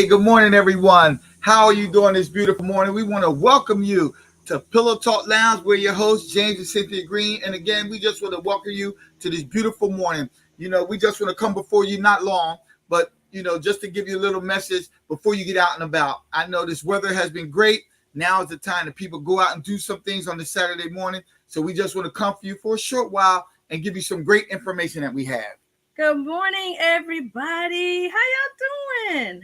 Hey, good morning, everyone. How are you doing this beautiful morning? We want to welcome you to Pillow Talk Lounge. We're your hosts, James and Cynthia Greene. And again, we just want to welcome you to this beautiful morning. We just want to come before you not long, but, just to give you a little message before you get out and about. I know this weather has been great. Now is the time that people go out and do some things on this Saturday morning. So we just want to come for you for a short while and give you some great information that we have. Good morning, everybody. How y'all doing?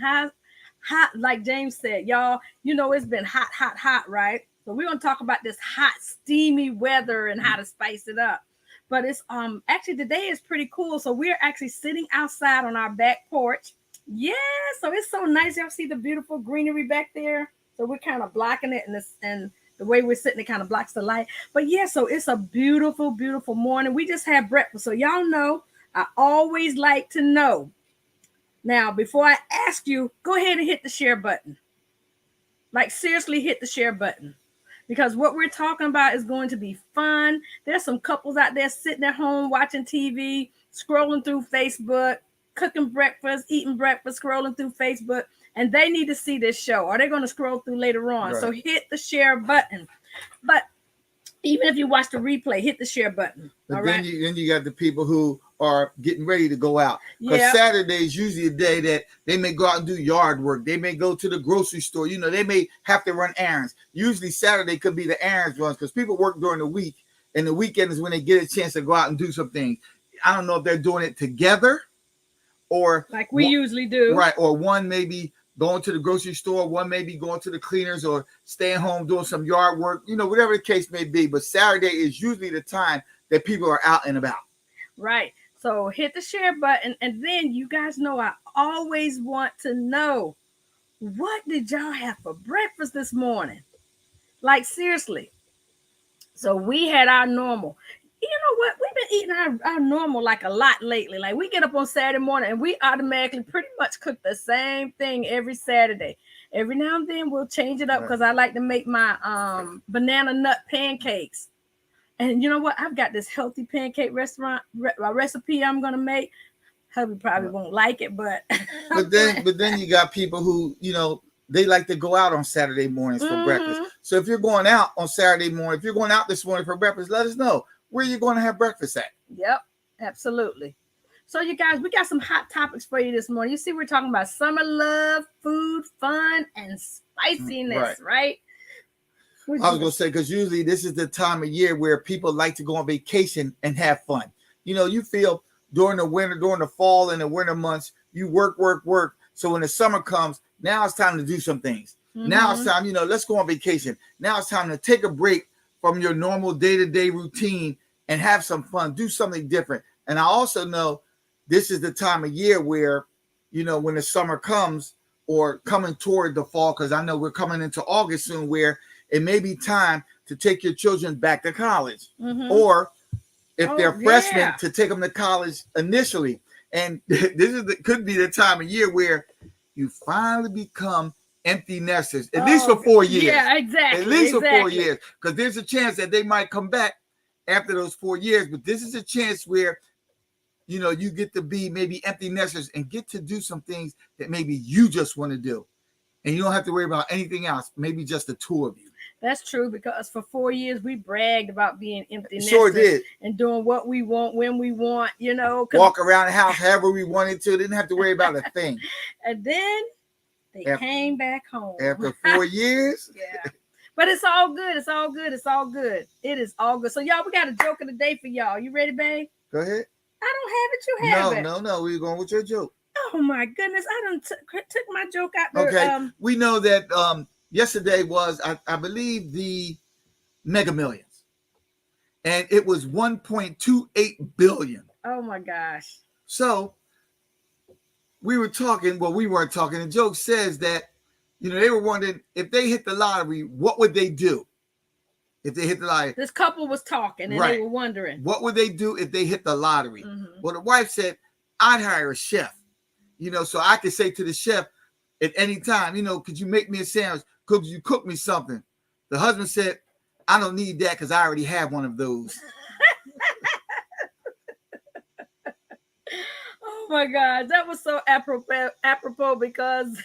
Hot, like James said, y'all, it's been hot, right? So we're going to talk about this hot, steamy weather and how to spice it up. But it's actually today is pretty cool. So we're actually sitting outside on our back porch. Yeah, so it's so nice. Y'all see the beautiful greenery back there? So we're kind of blocking it, and the way we're sitting, it kind of blocks the light. But yeah, so it's a beautiful, beautiful morning. We just had breakfast. So y'all know, I always like to know. Now, before I ask you, go ahead and hit the share button. Like, seriously, hit the share button. Because what we're talking about is going to be fun. There's some couples out there sitting at home watching TV, scrolling through Facebook, cooking breakfast, eating breakfast, scrolling through Facebook, and they need to see this show, or they're going to scroll through later on. Right. So hit the share button. But even if you watch the replay, hit the share button. But then you got the people who are getting ready to go out. Because Saturday is usually a day that they may go out and do yard work. They may go to the grocery store. They may have to run errands. Usually Saturday could be the errands runs because people work during the week, and the weekend is when they get a chance to go out and do some things. I don't know if they're doing it together or like we usually do. Right. Or one maybe going to the grocery store, one may be going to the cleaners or staying home doing some yard work, whatever the case may be. But Saturday is usually the time that people are out and about. Right. So hit the share button. And then you guys know I always want to know, what did y'all have for breakfast this morning? Like, seriously. So we had our normal. You know what? We've been eating our normal like a lot lately. Like, we get up on Saturday morning and we automatically pretty much cook the same thing every Saturday. Every now and then we'll change it up because I like to make my banana nut pancakes. And you know what? I've got this healthy pancake recipe I'm going to make. Hubby probably won't like it, but but then you got people who, they like to go out on Saturday mornings for breakfast. So if you're going out on Saturday morning, if you're going out this morning for breakfast, let us know where you're going to have breakfast at. Yep, absolutely. So you guys, we got some hot topics for you this morning. You see, we're talking about summer love, food, fun, and spiciness, right? I was going to say, because usually this is the time of year where people like to go on vacation and have fun. You feel during the winter, during the fall and the winter months, you work. So when the summer comes, now it's time to do some things. Now it's time, let's go on vacation. Now it's time to take a break from your normal day-to-day routine and have some fun, do something different. And I also know this is the time of year where, when the summer comes or coming toward the fall, because I know we're coming into August soon, where it may be time to take your children back to college, or if they're freshmen, to take them to college initially. And could be the time of year where you finally become empty nesters, at least for 4 years. Yeah, exactly. At least for 4 years, because there's a chance that they might come back after those 4 years. But this is a chance where, you get to be maybe empty nesters and get to do some things that maybe you just want to do. And you don't have to worry about anything else, maybe just the two of you. That's true, because for 4 years we bragged about being empty nesters. Sure did. And doing what we want, when we want, Walk around the house however we wanted to. Didn't have to worry about a thing. And then they came back home. After 4 years? Yeah. But it's all good. It's all good. It's all good. It is all good. So, y'all, we got a joke of the day for y'all. You ready, babe? Go ahead. I don't have it. You have it. No. We're going with your joke. Oh, my goodness. I done took my joke out there. Okay. We know that yesterday was, I believe, the Mega Millions. And it was 1.28 billion. Oh, my gosh. So we were talking. Well, we weren't talking. The joke says that, they were wondering if they hit the lottery, what would they do? If they hit the lottery. This couple was talking and they were wondering. What would they do if they hit the lottery? Well, the wife said, I'd hire a chef. So I could say to the chef at any time, could you make me a sandwich? Could you cook me something? The husband said, I don't need that because I already have one of those. Oh my God, that was so apropos because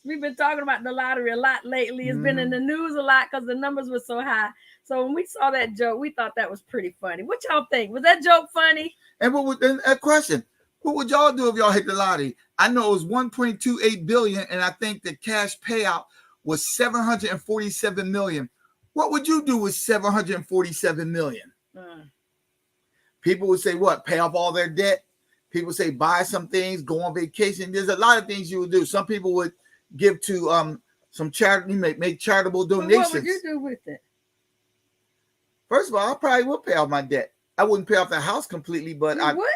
we've been talking about the lottery a lot lately. It's been in the news a lot because the numbers were so high. So when we saw that joke, we thought that was pretty funny. What y'all think? Was that joke funny? And what would a question? What would y'all do if y'all hit the lottery? I know it was 1.28 billion, and I think the cash payout was 747 million. What would you do with 747 million? People would say what? Pay off all their debt. People say buy some things, go on vacation. There's a lot of things you would do. Some people would give to some charity, make charitable donations. What would you do with it? First of all, I probably would pay off my debt. I wouldn't pay off the house completely, but you wouldn't?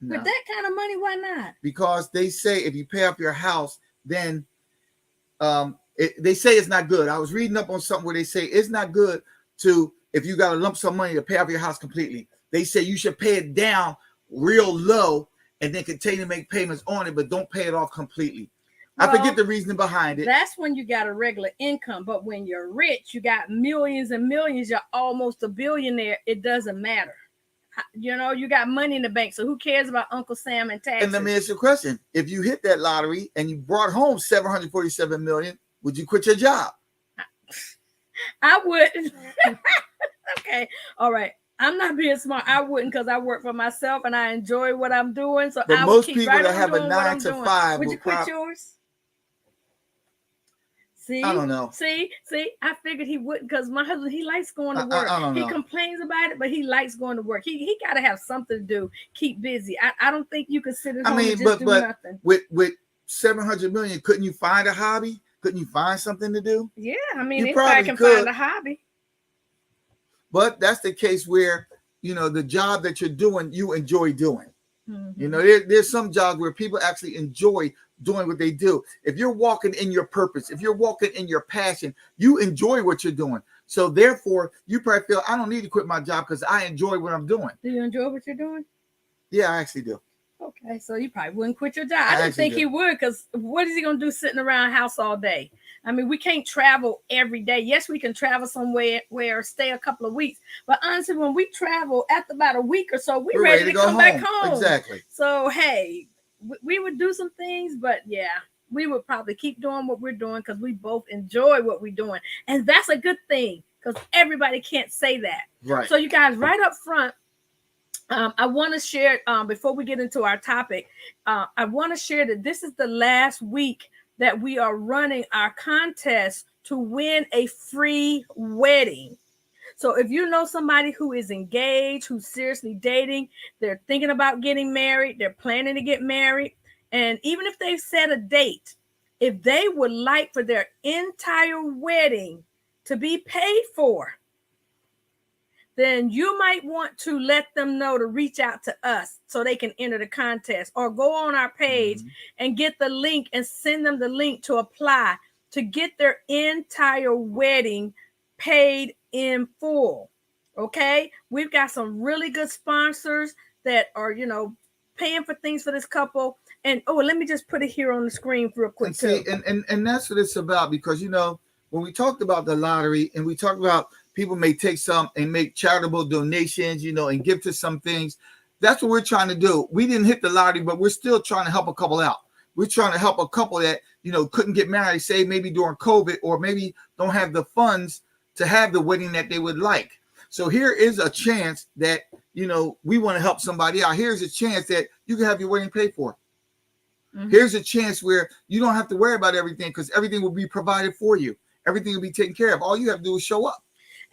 No. With that kind of money, why not? Because they say if you pay off your house, then they say it's not good. I was reading up on something where they say it's not good to, if you got a lump sum money, to pay off your house completely. They say you should pay it down real low and then continue to make payments on it, but don't pay it off completely. Well, I forget the reasoning behind it. That's when you got a regular income, but when you're rich, you got millions and millions, you're almost a billionaire, it doesn't matter. You know, you got money in the bank, so who cares about Uncle Sam and taxes? And let me ask you a question. If you hit that lottery and you brought home 747 million, would you quit your job? I wouldn't. Okay, all right. I'm not being smart. I wouldn't, because I work for myself and I enjoy what I'm doing. So but I most would keep people right that have a 9 to 5 would you quit yours? See, I don't know. See, I figured he wouldn't, because my husband, he likes going to work. I don't know. He complains about it, but he likes going to work. He got to have something to do, keep busy. I don't think you could sit at home and just do nothing. With 700 million, couldn't you find a hobby? Couldn't you find something to do? Yeah, I mean, anybody can find a hobby. But that's the case where, you know, the job that you're doing, you enjoy doing. Mm-hmm. You know, there's some jobs where people actually enjoy doing what they do. If you're walking in your purpose, if you're walking in your passion, you enjoy what you're doing. So therefore, you probably feel, I don't need to quit my job because I enjoy what I'm doing. Do you enjoy what you're doing? Yeah, I actually do. Okay, so you probably wouldn't quit your job. I didn't think he would, because what is he going to do sitting around the house all day? I mean, we can't travel every day. Yes, we can travel somewhere where stay a couple of weeks. But honestly, when we travel, after about a week or so, we're ready to come back home. Exactly. So, hey, we would do some things, but yeah, we would probably keep doing what we're doing because we both enjoy what we're doing. And that's a good thing, because everybody can't say that. Right. So you guys, right up front, I want to share, before we get into our topic, I want to share that this is the last week that we are running our contest to win a free wedding. So if you know somebody who is engaged, who's seriously dating, they're thinking about getting married, they're planning to get married, and even if they've set a date, if they would like for their entire wedding to be paid for, then you might want to let them know to reach out to us so they can enter the contest, or go on our page and get the link and send them the link to apply to get their entire wedding paid in full. Okay, we've got some really good sponsors that are, you know, paying for things for this couple. And let me just put it here on the screen real quick. And that's what it's about, because, you know, when we talked about the lottery and we talked about people may take some and make charitable donations, you know, and give to some things. That's what we're trying to do. We didn't hit the lottery, but we're still trying to help a couple out. We're trying to help a couple that, you know, couldn't get married, say maybe during COVID, or maybe don't have the funds to have the wedding that they would like. So here is a chance that, you know, we want to help somebody out. Here's a chance that you can have your wedding paid for. Mm-hmm. Here's a chance where you don't have to worry about everything, because everything will be provided for you. Everything will be taken care of. All you have to do is show up.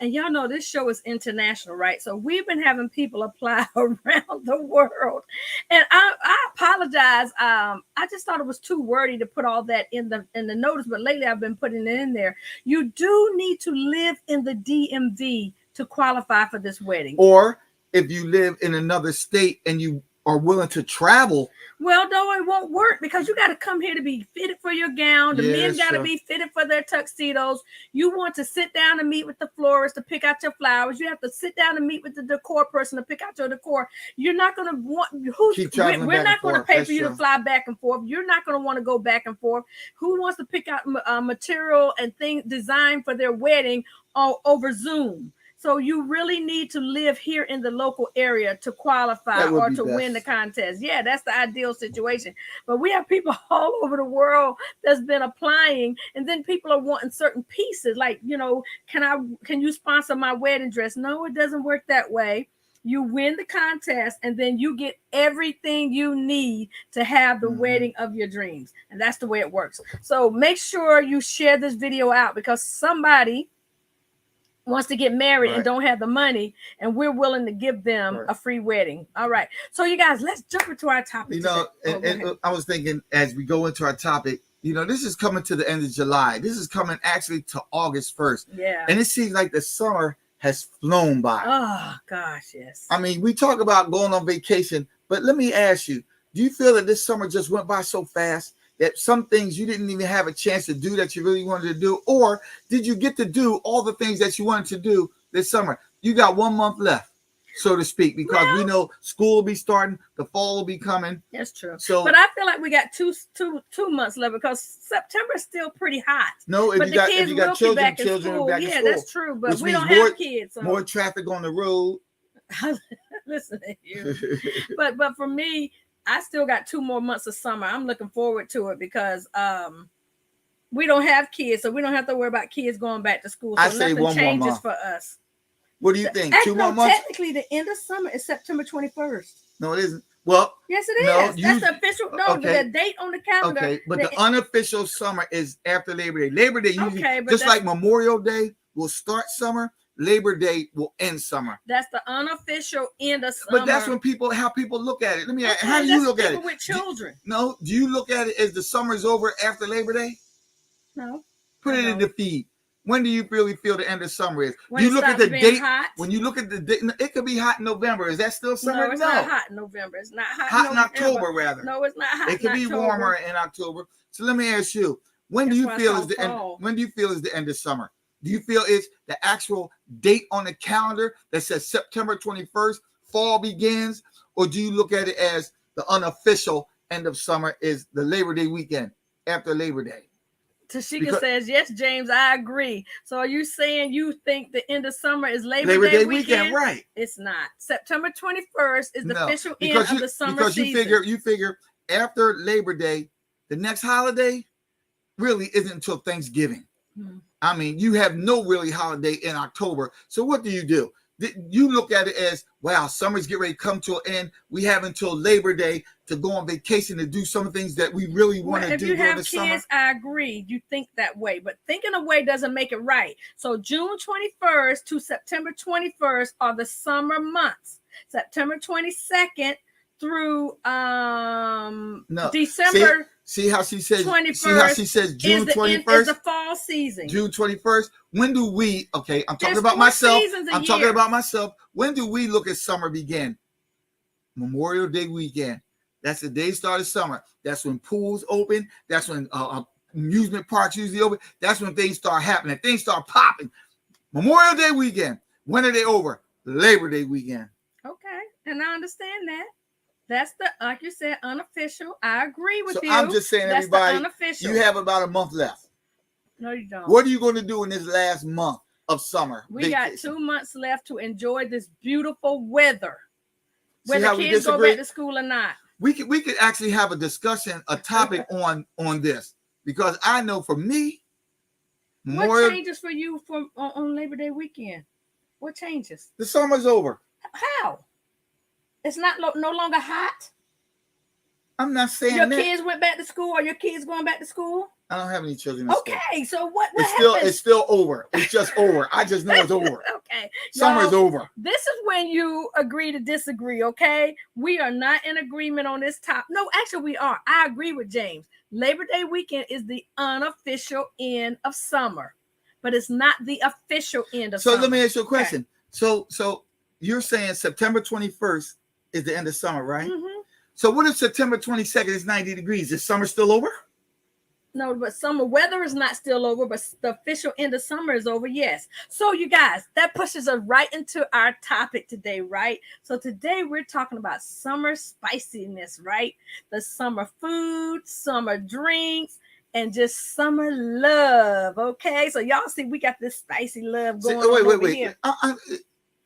And y'all know this show is international, right? So we've been having people apply around the world. And I apologize. I just thought it was too wordy to put all that in the notice, but lately I've been putting it in there. You do need to live in the DMV to qualify for this wedding. Or if you live in another state and you are willing to travel. Well, no, it won't work, because you got to come here to be fitted for your gown. The men got to be fitted for their tuxedos. You want to sit down and meet with the florist to pick out your flowers. You have to sit down and meet with the decor person to pick out your decor. You're not going to want, we're not going to pay for you to fly back and forth. You're not going to want to go back and forth. Who wants to pick out material and things designed for their wedding over Zoom? So you really need to live here in the local area to qualify or to win the contest. Yeah, that's the ideal situation. But we have people all over the world that's been applying, and then people are wanting certain pieces. Like, can you sponsor my wedding dress? No, it doesn't work that way. You win the contest, and then you get everything you need to have the wedding of your dreams. And that's the way it works. So make sure you share this video out, because somebody wants to get married and don't have the money, and we're willing to give them a free wedding. All right. So you guys, let's jump into our topic. And I was thinking, as we go into our topic, this is coming to the end of July. This is coming actually to August 1st. Yeah. And it seems like the summer has flown by. Oh, gosh, yes. I mean, we talk about going on vacation, but let me ask you, do you feel that this summer just went by so fast that some things you didn't even have a chance to do that you really wanted to do? Or did you get to do all the things that you wanted to do this summer? You got 1 month left, so to speak, because we know school will be starting, the fall will be coming. That's true. So, but I feel like we got two months left, because September is still pretty hot. No, if you got children back in school. Yeah, that's true. But we don't have kids. So. More traffic on the road. Listen to you. But for me, I still got 2 more months of summer. I'm looking forward to it, because we don't have kids, so we don't have to worry about kids going back to school. So I say nothing changes for us. What do you think? 2 more months? Technically, the end of summer is September 21st. No, it isn't. Well, yes, it is. That's the official. No, the date on the calendar. Okay, but the unofficial summer is after Labor Day. Labor Day usually, just like Memorial Day will start summer, Labor Day will end summer. That's the unofficial end of summer. But that's how people look at it. Let me ask, how do you look at it? With children. Do you look at it as the summer's over after Labor Day? No. Put it in the feed. When do you really feel the end of summer is? When you look at the date. Hot? When you look at the date, it could be hot in November. Is that still summer? No, it's not hot in November. It's not hot. Hot in October, rather. No, it's not hot. It could be warmer in October. So let me ask you: When do you feel is the end? When do you feel is the end of summer? Do you feel it's the actual date on the calendar that says September 21st, fall begins, or do you look at it as the unofficial end of summer is the Labor Day weekend after Labor Day? Tashika says, yes, James, I agree. So are you saying you think the end of summer is Labor Day weekend? Right. It's not. September 21st is the official end of the summer season. Because you figure after Labor Day, the next holiday really isn't until Thanksgiving. I mean, you have no really holiday in October. So what do? You look at it as, wow, summer's getting ready to come to an end. We have until Labor Day to go on vacation to do some things that we really want to do during the summer. If you have kids, I agree. You think that way, but thinking away doesn't make it right. So June 21st to September 21st are the summer months. September 22nd through December. See how she says 21st. See how she says June 21st is the fall season. June 21st. When do we? Okay, I'm talking about myself. Talking about myself. When do we look at summer begin? Memorial Day weekend. That's the day start of summer. That's when pools open. That's when amusement parks usually open. That's when things start happening. Things start popping. Memorial Day weekend. When are they over? Labor Day weekend. Okay, and I understand that. That's the, like you said, unofficial. I agree with you. I'm just saying, everybody, you have about a month left. No, you don't. What are you going to do in this last month of summer? We got 2 months left to enjoy this beautiful weather. Whether kids go back to school or not. We could actually have a discussion, a topic on this, because I know for me, what changes for you on Labor Day weekend? What changes? The summer's over. How? It's not no longer hot. I'm not saying your kids went back to school, or your kids going back to school. I don't have any children. Okay, so what it's still over. It's just over. I just know it's over. Okay, summer's over. This is when you agree to disagree. Okay, we are not in agreement on this topic. No, actually, we are. I agree with James. Labor Day weekend is the unofficial end of summer, but it's not the official end of summer. So let me ask you a question. Okay. So you're saying September 21st is the end of summer, right? Mm-hmm. So what if September 22nd is 90 degrees? Is summer still over? No, but summer weather is not still over, but the official end of summer is over, yes. So you guys, that pushes us right into our topic today, right? So today we're talking about summer spiciness, right? The summer food, summer drinks, and just summer love. Okay, so y'all see we got this spicy love going on over here.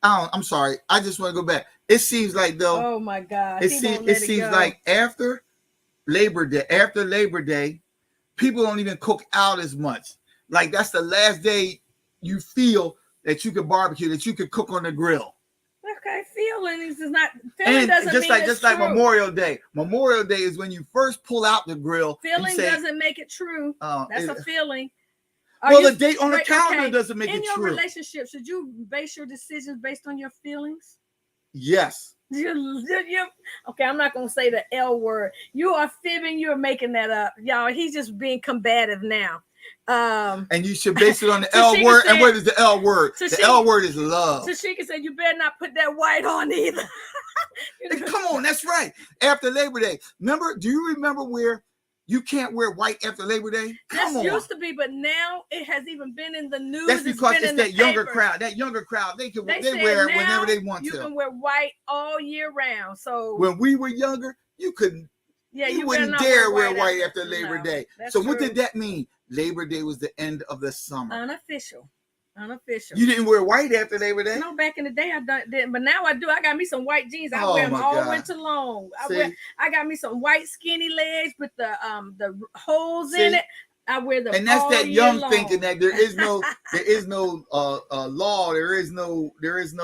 I'm sorry. I just want to go back. It seems like though. Oh my God! It seems like after Labor Day, people don't even cook out as much. Like that's the last day you feel that you could barbecue, that you could cook on the grill. Okay, feelings is not. Feeling doesn't just mean like true. Memorial Day. Memorial Day is when you first pull out the grill. Feeling doesn't make it true. That's a feeling. The date on the calendar doesn't make it true. In your relationship, should you base your decisions based on your feelings? Yes. Okay, I'm not gonna say the L word. You are fibbing. You're making that up, y'all. He's just being combative now. And you should base it on the L word. And what is the L word? The L word is love. Tashika said, "You better not put that white on either." Come on, that's right. After Labor Day, do you remember where you can't wear white after Labor Day? That used to be, but now it has even been in the news. That's because it's that younger crowd. That younger crowd, they wear it whenever they want to. You can wear white all year round. So when we were younger, you couldn't. Yeah, you wouldn't dare wear white after Labor Day. So what did that mean? Labor Day was the end of the summer. Unofficial. You didn't wear white after Labor Day? No, back in the day I didn't, but now I do. I got me some white jeans. I wear them all winter long. I got me some white skinny legs with the holes in it. I wear them. And that's all that year young long. thinking that there is no law. There is no. There is a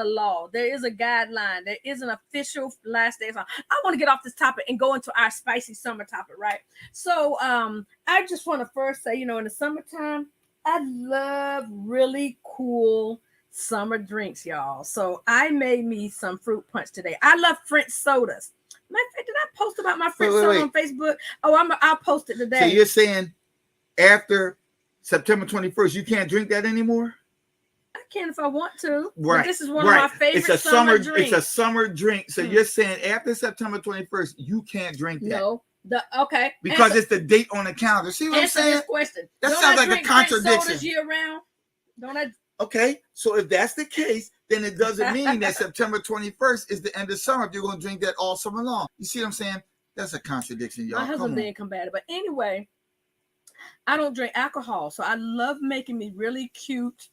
law. There is a guideline. There is an official last day. I want to get off this topic and go into our spicy summer topic, right? So I just want to first say, in the summertime, I love really cool summer drinks, y'all. So I made me some fruit punch today. I love French sodas. Matter of fact, did I post about my French soda on Facebook? Oh, I'll post it today. So you're saying after September 21st, you can't drink that anymore? I can if I want to. Right. But this is one of my favorite summer drinks. It's a summer drink. So you're saying after September 21st, you can't drink that? No. Because it's the date on the calendar. See what I'm saying? This question. That sounds like a contradiction. Sodas year round? Don't I? Okay, so if that's the case, then it doesn't mean that September 21st is the end of summer if you're going to drink that all summer long. You see what I'm saying? That's a contradiction, y'all. My husband being combative. But anyway, I don't drink alcohol, so I love making me really cute,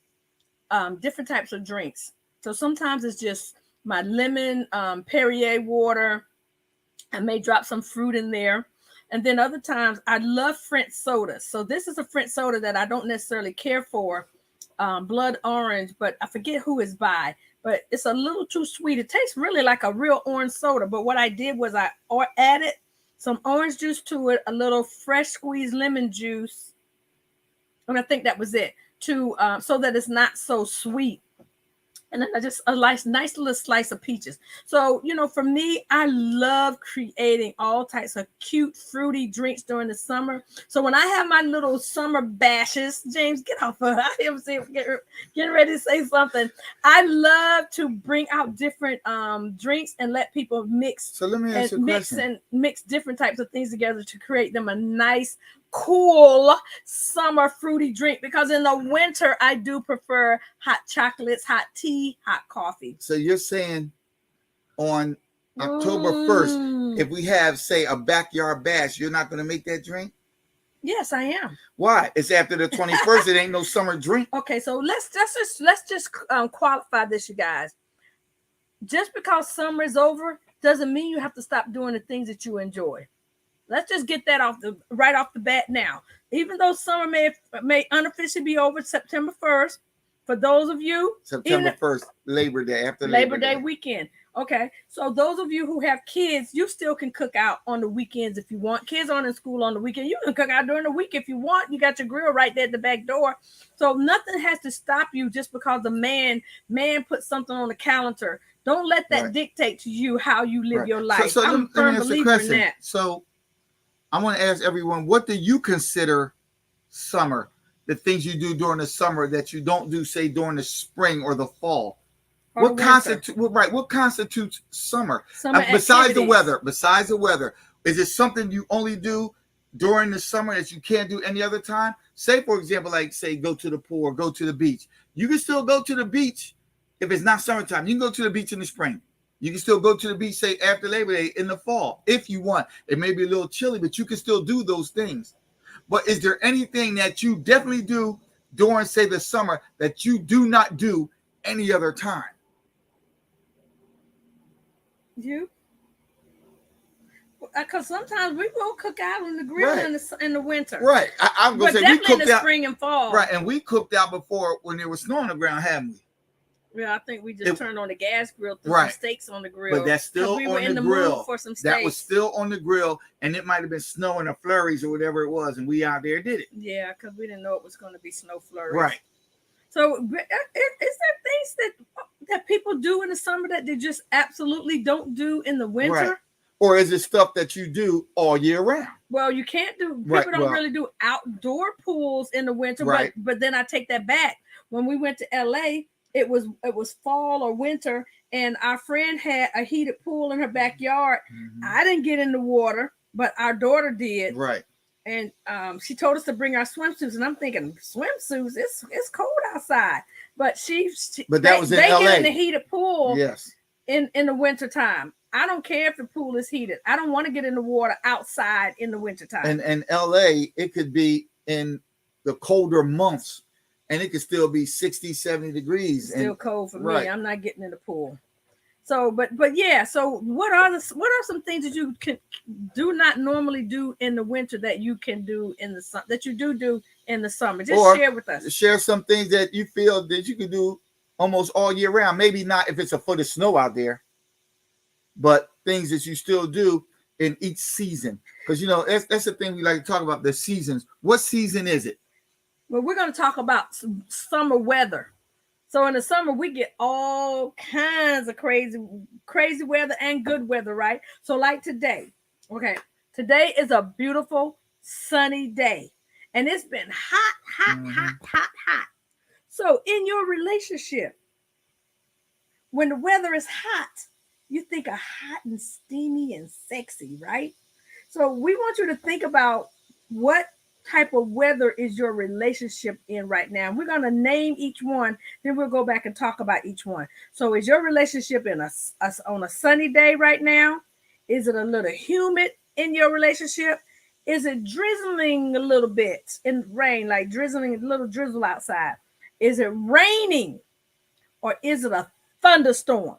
different types of drinks. So sometimes it's just my lemon Perrier water. I may drop some fruit in there. And then other times I love French sodas. So this is a French soda that I don't necessarily care for. Blood orange, but I forget who it's by, but it's a little too sweet. It tastes really like a real orange soda, but what I did was I added some orange juice to it, a little fresh squeezed lemon juice, and I think that was it, to so that it's not so sweet. And then just a nice little slice of peaches. So, for me, I love creating all types of cute, fruity drinks during the summer. So when I have my little summer bashes, James, get off of I am getting ready to say something. I love to bring out different drinks and let people mix. So let me ask you a question. Mix different types of things together to create them a nice, cool summer fruity drink, because in the winter I do prefer hot chocolates, hot tea, hot coffee. So you're saying on October 1st, if we have, say, a backyard bash, you're not going to make that drink? Yes, I am. Why? It's after the 21st. It ain't no summer drink. Okay, so let's just qualify this, you guys. Just because summer is over doesn't mean you have to stop doing the things that you enjoy. Let's just get that right off the bat now. Even though summer may unofficially be over September 1st, for those of you... September 1st, Labor Day, after Labor Day weekend. Okay, so those of you who have kids, you still can cook out on the weekends if you want. Kids aren't in school on the weekend. You can cook out during the week if you want. You got your grill right there at the back door. So nothing has to stop you just because the man put something on the calendar. Don't let that dictate to you how you live your life. So I'm a firm believer in that. So I want to ask everyone, what do you consider summer? The things you do during the summer that you don't do, say, during the spring or the fall. What constitutes summer? Besides the weather, is it something you only do during the summer that you can't do any other time? Say, for example, like, say, go to the pool or go to the beach. You can still go to the beach if it's not summertime. You can go to the beach in the spring. You can still go to the beach, say after Labor Day in the fall, if you want. It may be a little chilly, but you can still do those things. But is there anything that you definitely do during, say, the summer that you do not do any other time? You? Because sometimes we will cook out on the grill in the winter. Right. I'm going to say we cooked in the out. spring and fall. Right. And we cooked out before when there was snow on the ground, haven't we? Yeah, I think we just turned on the gas grill, threw some steaks on the grill. But that's still we on were in the the grill. Mood for some steaks. That was still on the grill, and it might have been snow in the flurries or whatever it was, and we out there did it. Yeah, because we didn't know it was going to be snow flurries. Right. So is there things that people do in the summer that they just absolutely don't do in the winter? Right. Or is it stuff that you do all year round? Well, you can't do. People don't really do outdoor pools in the winter. Right. But then I take that back. When we went to LA, it was fall or winter, and our friend had a heated pool in her backyard. Mm-hmm. I didn't get in the water, but our daughter did. Right. And she told us to bring our swimsuits, and I'm thinking swimsuits. It's cold outside, but that was in LA. They get in the heated pool. Yes. In the wintertime. I don't care if the pool is heated. I don't want to get in the water outside in the wintertime. And LA, it could be in the colder months, and it could still be 60, 70 degrees. Still cold for me. I'm not getting in the pool. So, but yeah. So, what are some things that you do not normally do in the winter that you can do in the summer, that you do in the summer? Just share with us. Share some things that you feel that you can do almost all year round. Maybe not if it's a foot of snow out there, but things that you still do in each season. Because, that's the thing we like to talk about, the seasons. What season is it? Well, we're going to talk about summer weather. So in the summer, we get all kinds of crazy weather and good weather, right? So like today, okay, today is a beautiful sunny day. And it's been hot. So in your relationship, when the weather is hot, you think of hot and steamy and sexy, right? So we want you to think about what type of weather is your relationship in right now. We're going to name each one, then we'll go back and talk about each one. So is your relationship on a sunny day right now? Is it a little humid in your relationship? Is it drizzling a little bit in rain, like drizzling, a little drizzle outside? Is it raining, or is it a thunderstorm?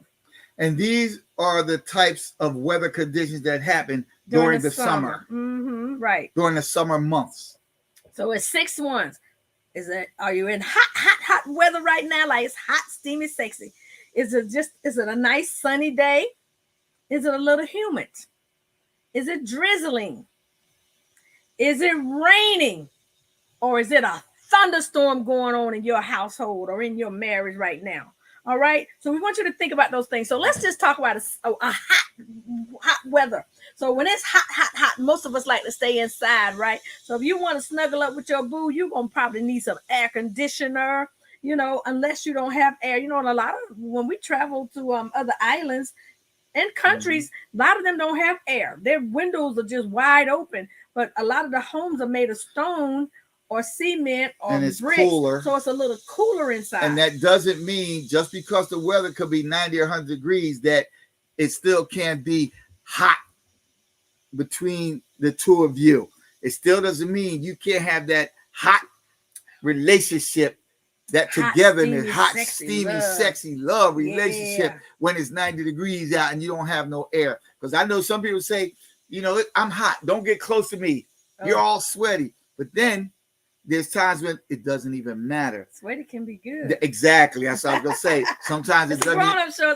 And these are the types of weather conditions that happen during the summer. Mm-hmm, right. During the summer months. So it's 6 ones. Are you in hot weather right now? Like it's hot, steamy, sexy. Is it a nice sunny day? Is it a little humid? Is it drizzling? Is it raining? Or is it a thunderstorm going on in your household or in your marriage right now? All right. So we want you to think about those things. So let's just talk about a hot weather. So when it's hot, most of us like to stay inside, right? So if you want to snuggle up with your boo, you're going to probably need some air conditioner, unless you don't have air. A lot of when we travel to other islands and countries, a lot of them don't have air. Their windows are just wide open. But a lot of the homes are made of stone or cement or bricks, cooler, so it's a little cooler inside. And that doesn't mean just because the weather could be 90 or 100 degrees that it still can't be hot between the two of you. It still doesn't mean you can't have that hot relationship, that togetherness, hot, steamy, sexy love relationship when it's 90 degrees out and you don't have no air. Because I know some people say, I'm hot. Don't get close to me. You're all sweaty. But then there's times when it doesn't even matter. Sweaty can be good. Exactly. That's what I was going to say. Sometimes it's a grown-up show.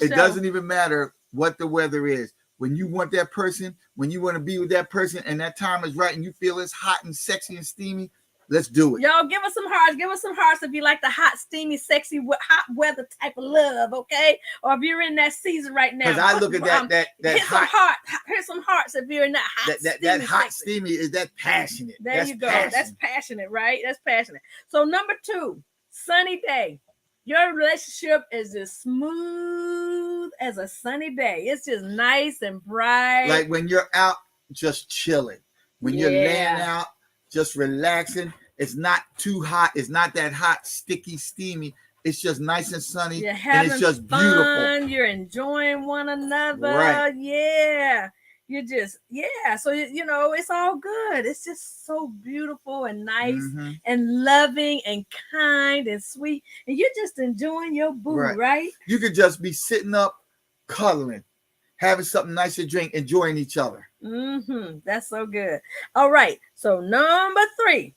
It doesn't even matter what the weather is. When you want that person, when you want to be with that person, and that time is right and you feel it's hot and sexy and steamy, let's do it. Y'all give us some hearts. Give us some hearts if you like the hot, steamy, sexy, hot weather type of love, okay? Or if you're in that season right now. Because I look at that hit hot. Here's some hearts if you're in that hot, that hot, steamy is that passionate. There you go. That's passionate, right? That's passionate. So number 2, sunny day. Your relationship is as smooth as a sunny day. It's just nice and bright. Like when you're out just chilling. When you're laying out, just relaxing. It's not too hot. It's not that hot, sticky, steamy. It's just nice and sunny, You're and having it's just fun. beautiful. You're enjoying one another. Right. Yeah. You just, yeah. So, it's all good. It's just so beautiful and nice Mm-hmm. and loving and kind and sweet. And you're just enjoying your boo, Right. right? You could just be sitting up, cuddling, having something nice to drink, enjoying each other. That's so good. All right. So, number 3.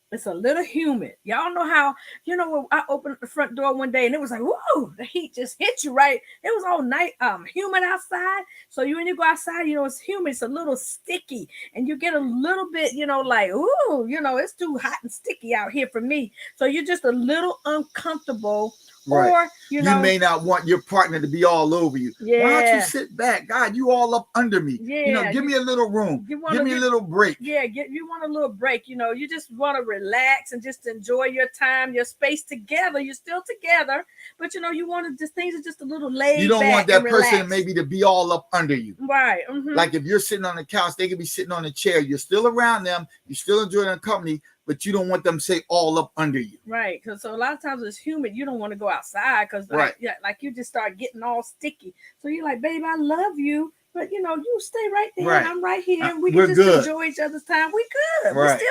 It's a little humid. Y'all know how, when I opened up the front door one day and it was like, whoa, the heat just hit you, right? It was all night humid outside. So when you go outside, it's humid, it's a little sticky, and you get a little bit, like, ooh, it's too hot and sticky out here for me. So you're just a little uncomfortable. Right. Or you may not want your partner to be all over you. Yeah. Why don't you sit back? God, you all up under me. Yeah. Give me a little room. Give me a little break. Yeah, you want a little break. You just want to relax and just enjoy your time, your space together. You're still together, but you want to just things are just a little laid. You don't back want that and person relaxed. maybe to be all up under you. Right. Like if you're sitting on the couch, they could be sitting on a chair. You're still around them. You still enjoy their company, but you don't want them to say all up under you. Right. Because so a lot of times it's humid. You don't want to go outside because Right. like you just start getting all sticky. So you're like, babe, I love you. But you stay right there. Right. I'm right here. And We're can just good. enjoy each other's time. We good. Right.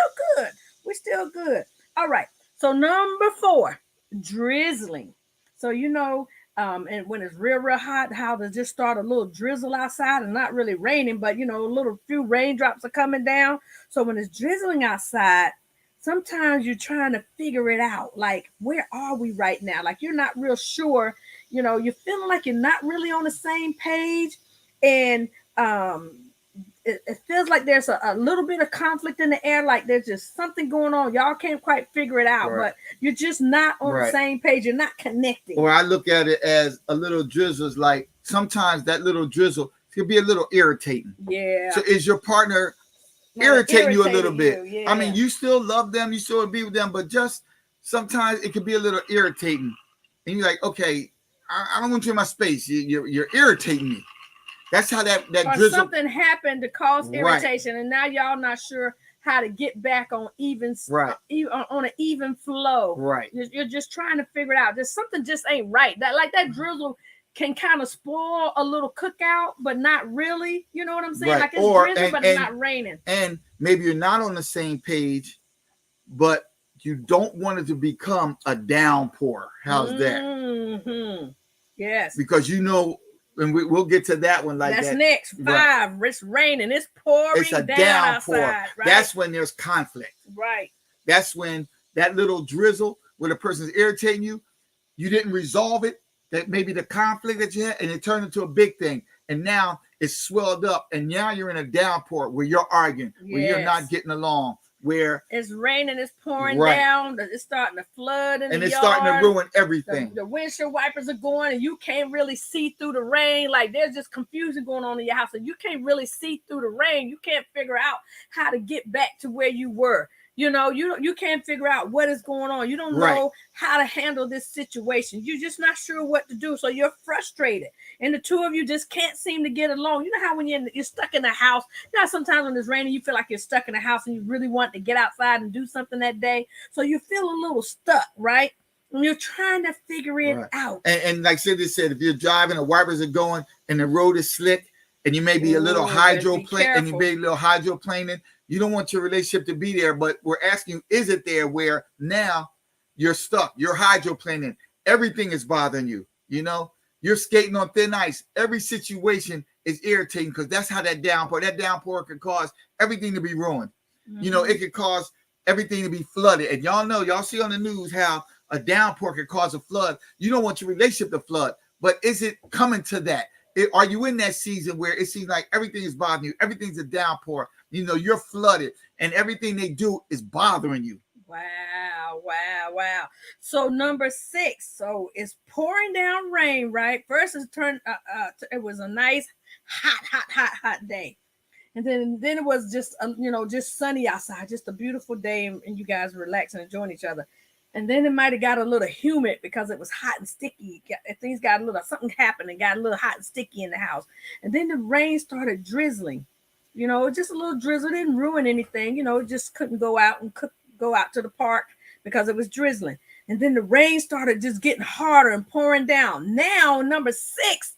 We're still good. All right. So number 4, drizzling. So and when it's real hot, how to just start a little drizzle outside and not really raining, but a little few raindrops are coming down. So when it's drizzling outside, sometimes you're trying to figure it out. Like, where are we right now? Like, you're not real sure. You're feeling like you're not really on the same page. And it feels like there's a little bit of conflict in the air. Like there's just something going on. Y'all can't quite figure it out, Right. but you're just not on the same page. You're not connecting. Or I look at it as a little drizzle. Is like sometimes that little drizzle can be a little irritating. Yeah. So is your partner irritating you a little bit? Yeah. I mean, you still love them, you still be with them, but just sometimes it can be a little irritating. And you're like, okay, I don't want you in my space. You're irritating me. That's how that or drizzle. Something happened to cause irritation, and now y'all not sure how to get back on on an even flow. Right. You're just trying to figure it out. There's something just ain't right. That drizzle can kind of spoil a little cookout, but not really. You know what I'm saying? Right. Like it's drizzling, but it's not raining. And maybe you're not on the same page, but you don't want it to become a downpour. How's that? Yes. Because and we'll get to that one. Like that's that. Next 5. Right. It's raining. It's pouring. It's a down downpour. Outside, right? That's when there's conflict. Right. That's when that little drizzle where the person's irritating you, you didn't resolve it. That maybe the conflict that you had, and it turned into a big thing. And now it's swelled up, and now you're in a downpour where you're arguing, where you're not getting along, where it's raining, it's pouring down, it's starting to flood in the yard. And it's starting to ruin everything. The windshield wipers are going, and you can't really see through the rain. Like there's just confusion going on in your house, and you can't really see through the rain. You can't figure out how to get back to where you were. You can't figure out what is going on. You don't know how to handle this situation. You're just not sure what to do. So you're frustrated. And the two of you just can't seem to get along. You know how when you're stuck in the house, sometimes when it's raining, you feel like you're stuck in the house and you really want to get outside and do something that day. So you feel a little stuck, right? And you're trying to figure it out. And like Cindy said, if you're driving, the wipers are going and the road is slick and you may be a little hydroplaning, you don't want your relationship to be there, but we're asking you, is it there where now you're stuck? You're hydroplaning. Everything is bothering you. You're skating on thin ice. Every situation is irritating because that's how that downpour can cause everything to be ruined. It could cause everything to be flooded. And y'all see on the news how a downpour can cause a flood. You don't want your relationship to flood, but is it coming to that? Are you in that season where it seems like everything is bothering you? Everything's a downpour. You're flooded and everything they do is bothering you. Wow. So number 6. So it's pouring down rain, right? First it was a nice hot day. And then it was just, just sunny outside, just a beautiful day. And you guys relaxing and enjoying each other. And then it might have got a little humid because it was hot and sticky. Things got something happened and got a little hot and sticky in the house. And then the rain started drizzling. Just a little drizzle. Didn't ruin anything. It just couldn't go out to the park because it was drizzling. And then the rain started just getting harder and pouring down. Now, number 6,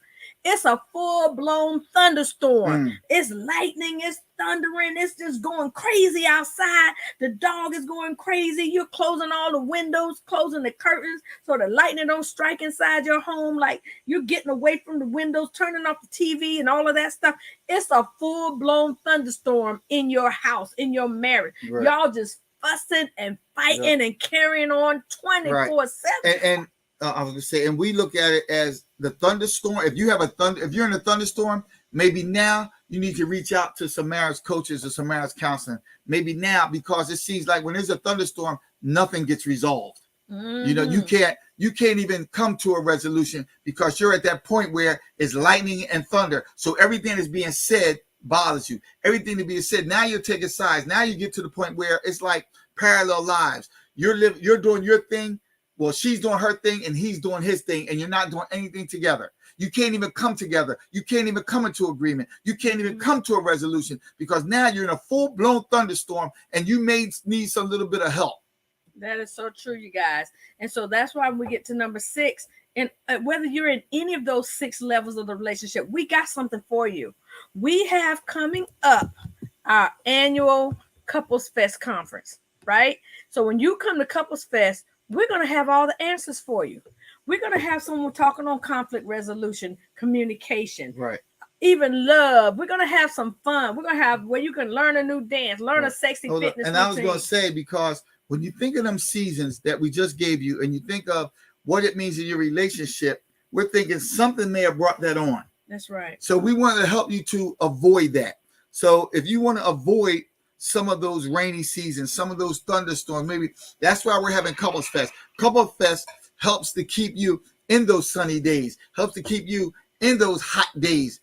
it's a full-blown thunderstorm. It's lightning, it's thundering, it's just going crazy outside. The dog is going crazy. You're closing all the windows, closing the curtains so the lightning don't strike inside your home. Like, you're getting away from the windows, turning off the TV and all of that stuff. It's a full-blown thunderstorm in your house, in your marriage. Right. Y'all just fussing and fighting and carrying on 24/7. And I was gonna say, and we look at it as the thunderstorm. If you have if you're in a thunderstorm, maybe now you need to reach out to some marriage coaches or some marriage counseling. Maybe now, because it seems like when there's a thunderstorm, nothing gets resolved. You know, you can't even come to a resolution because you're at that point where it's lightning and thunder. So everything that's being said bothers you. Everything that being said, now you're taking sides. Now you get to the point where it's like parallel lives. You're doing your thing. Well, she's doing her thing and he's doing his thing, and you're not doing anything together. You can't even come together. You can't even come into agreement. You can't even come to a resolution because now you're in a full-blown thunderstorm and you may need some little bit of help. That is so true, you guys. And so that's why we get to number 6. And whether you're in any of those 6 levels of the relationship, we got something for you. We have coming up our annual Couples Fest conference, right? So when you come to Couples Fest, we're going to have all the answers for you. We're going to have someone talking on conflict resolution, communication, right? Even love. We're going to have some fun. We're going to have where you can learn a new dance, learn a sexy fitness routine. I was going to say, because when you think of them seasons that we just gave you and you think of what it means in your relationship, we're thinking something may have brought that on. That's right. So we want to help you to avoid that. So if you want to avoid some of those rainy seasons, some of those thunderstorms, maybe that's why we're having Couples Fest. Couples Fest helps to keep you in those sunny days, helps to keep you in those hot days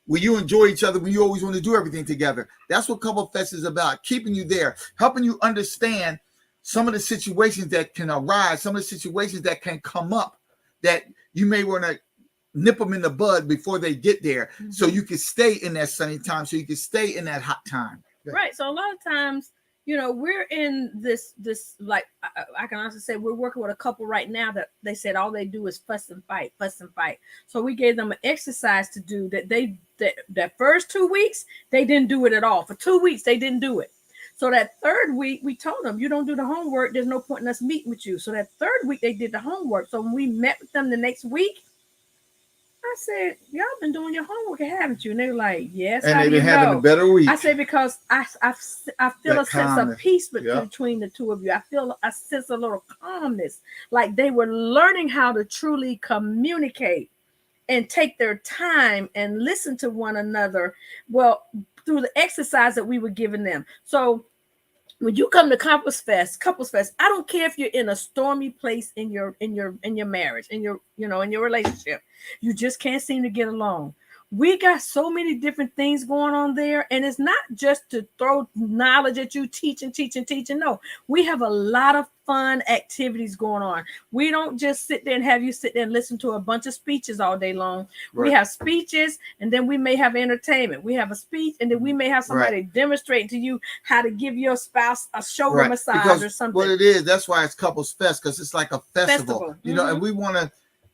where you enjoy each other, when you always want to do everything together. That's what Couples Fest is about, keeping you there, helping you understand some of the situations that can arise, some of the situations that can come up that you may want to nip them in the bud before they get there, so you can stay in that sunny time, so you can stay in that hot time. Right. So a lot of times, you know, we're in this like I can honestly say we're working with a couple right now that they said all they do is fuss and fight. So we gave them an exercise to do that first 2 weeks, they didn't do it at all. For 2 weeks, they didn't do it. So that third week, we told them, you don't do the homework, there's no point in us meeting with you. So that third week, they did the homework. So when we met with them the next week, I said, y'all been doing your homework, haven't you? And they were like, yes. And they've been having a better week. I said, because I feel a sense of peace between the two of you. I sense a little calmness. Like they were learning how to truly communicate and take their time and listen to one another. Well, through the exercise that we were giving them. So when you come to Couples Fest, I don't care if you're in a stormy place in your marriage, in your relationship, you just can't seem to get along. We got so many different things going on there, and it's not just to throw knowledge at you, teach. No, we have a lot of fun activities going on. We don't just sit there and have you sit there and listen to a bunch of speeches all day long. Right. We have speeches, and then we may have entertainment. We have a speech, and then we may have somebody demonstrating to you how to give your spouse a shoulder massage or something. What it is, that's why it's Couples Fest, because it's like a festival. You know, and we want to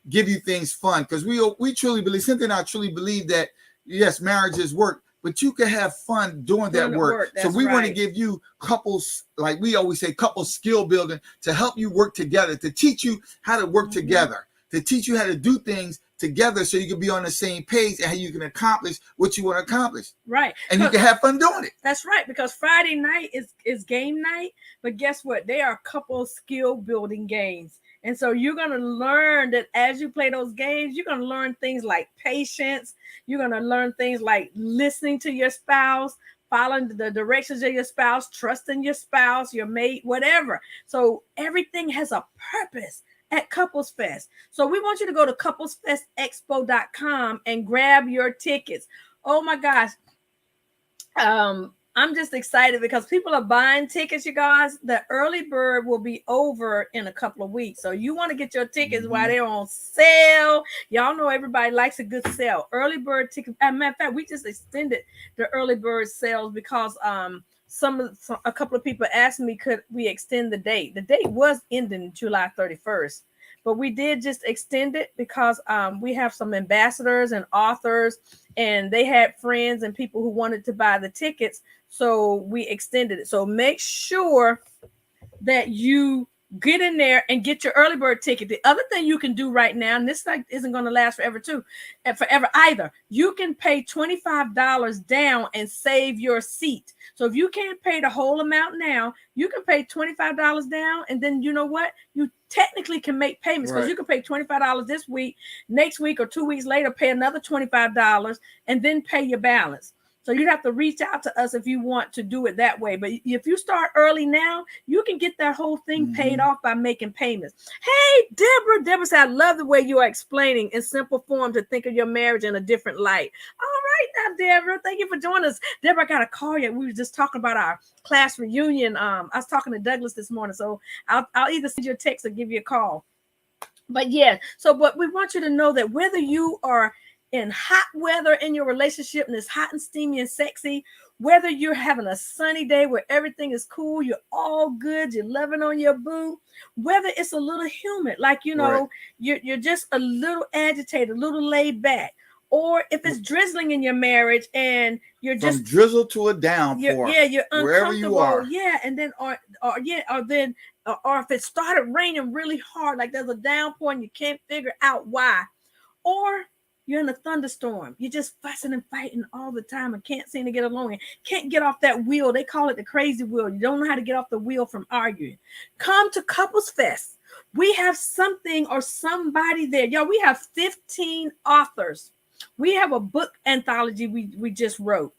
give you things fun, because we truly believe, Cynthia and I truly believe that, yes, marriage is work, but you can have fun doing that work. So we want to give you couples, like we always say, couples skill building, to help you work together, to teach you how to work together, to teach you how to do things together so you can be on the same page and how you can accomplish what you want to accomplish. Right. And you can have fun doing it. That's right, because Friday night is game night, but guess what? They are couple skill building games. And so you're going to learn that as you play those games, you're going to learn things like patience. You're going to learn things like listening to your spouse, following the directions of your spouse, trusting your spouse, your mate, whatever. So everything has a purpose at Couples Fest. So we want you to go to couplesfestexpo.com and grab your tickets. Oh my gosh. I'm just excited because people are buying tickets, you guys. The early bird will be over in a couple of weeks. So you want to get your tickets while they're on sale. Y'all know everybody likes a good sale. Early bird tickets. As a matter of fact, we just extended the early bird sales because a couple of people asked me, could we extend the date? The date was ending July 31st, but we did just extend it because we have some ambassadors and authors, and they had friends and people who wanted to buy the tickets, so we extended it. So make sure that you get in there and get your early bird ticket. The other thing you can do right now, and this like isn't going to last forever either, you can pay $25 down and save your seat. So if you can't pay the whole amount now, you can pay $25 down, and then you know what, you technically can make payments, because you can pay $25 this week, next week or 2 weeks later pay another $25 and then pay your balance. So you'd have to reach out to us if you want to do it that way. But if you start early now, you can get that whole thing paid off by making payments. Hey, Deborah. Deborah said, I love the way you are explaining in simple form to think of your marriage in a different light. All right now, Deborah. Thank you for joining us. Deborah, I got to call you. We were just talking about our class reunion. I was talking to Douglas this morning, so I'll either send you a text or give you a call. But yeah, but we want you to know that whether you are in hot weather in your relationship and it's hot and steamy and sexy, whether you're having a sunny day where everything is cool, you're all good, you're loving on your boo, whether it's a little humid, like, you know, you're just a little agitated, a little laid back, or if it's drizzling in your marriage and you're just from drizzle to a downpour, you're uncomfortable, wherever you are, and then or if it started raining really hard, like there's a downpour and you can't figure out why, or you're in a thunderstorm. You're just fussing and fighting all the time and can't seem to get along and can't get off that wheel. They call it the crazy wheel. You don't know how to get off the wheel from arguing. Come to Couples Fest. We have something or somebody there. Y'all, we have 15 authors. We have a book anthology we just wrote.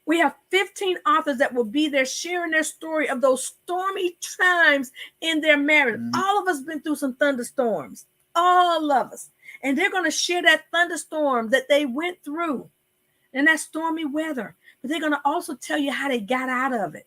We have 15 authors that will be there sharing their story of those stormy times in their marriage. All of us been through some thunderstorms. All of us. And they're going to share that thunderstorm that they went through and that stormy weather. But they're going to also tell you how they got out of it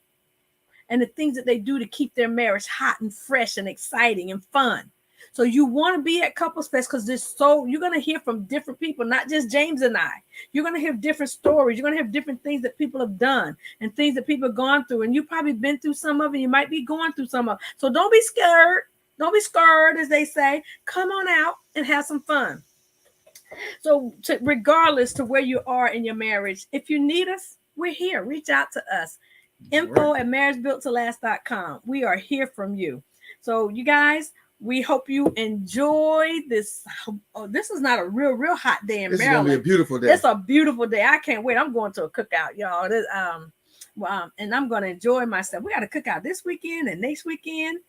and the things that they do to keep their marriage hot and fresh and exciting and fun. So you want to be at Couples Fest because you're going to hear from different people, not just James and I. You're going to hear different stories. You're going to hear different things that people have done and things that people have gone through. And you've probably been through some of it. You might be going through some of it. So don't be scared. Don't be scared, as they say. Come on out and have some fun. So regardless to where you are in your marriage, if you need us, we're here. Reach out to us. info@marriagebuilttolast.com. We are here from you. So you guys, we hope you enjoy this. Oh, this is not a real hot day in Maryland. It's going to be a beautiful day. It's a beautiful day. I can't wait. I'm going to a cookout, y'all. And I'm going to enjoy myself. We got a cookout this weekend and next weekend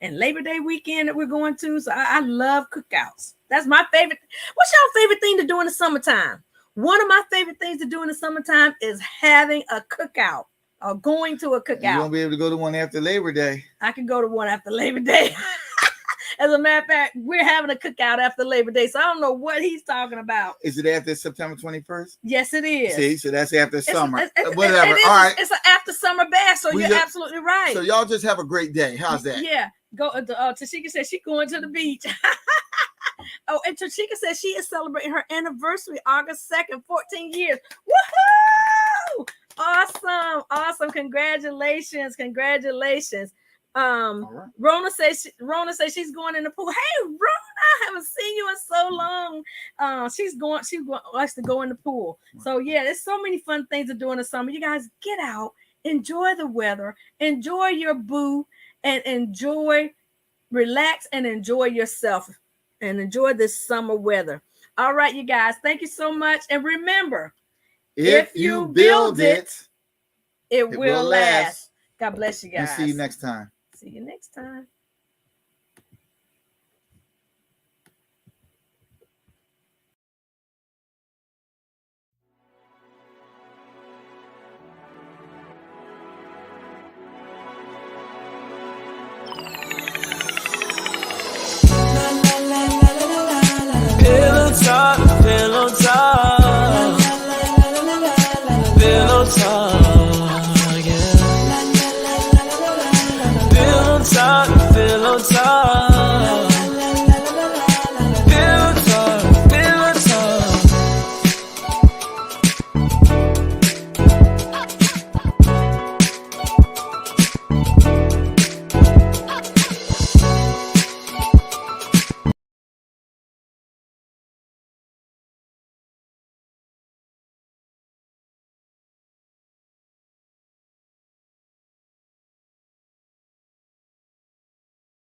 and Labor Day weekend that we're going to. So I love cookouts. That's my favorite. What's your favorite thing to do in the summertime? One of my favorite things to do in the summertime is having a cookout or going to a cookout. You won't be able to go to one after Labor Day. I can go to one after Labor Day. As a matter of fact, we're having a cookout after Labor Day, so I don't know what he's talking about. Is it after September 21st? Yes, it is. See, so that's after summer. Whatever. All right. It's an after summer bash, so you're absolutely right. So y'all just have a great day. How's that? Yeah. Go. Tashika said she's going to the beach. Oh, and Tashika said she is celebrating her anniversary August 2nd, 14 years. Woohoo! Awesome. Congratulations. Right. Rona says she's going in the pool. Hey, Rona, I haven't seen you in so long. She likes to go in the pool. Right. So yeah, there's so many fun things to do in the summer. You guys get out, enjoy the weather, enjoy your boo, and relax and enjoy yourself and enjoy this summer weather. All right, you guys, thank you so much. And remember, if you build it, it will last. God bless you guys. And see you next time. See you next time. Pillow talk, pillow talk, pillow talk, yeah. Pillow talk, pillow talk.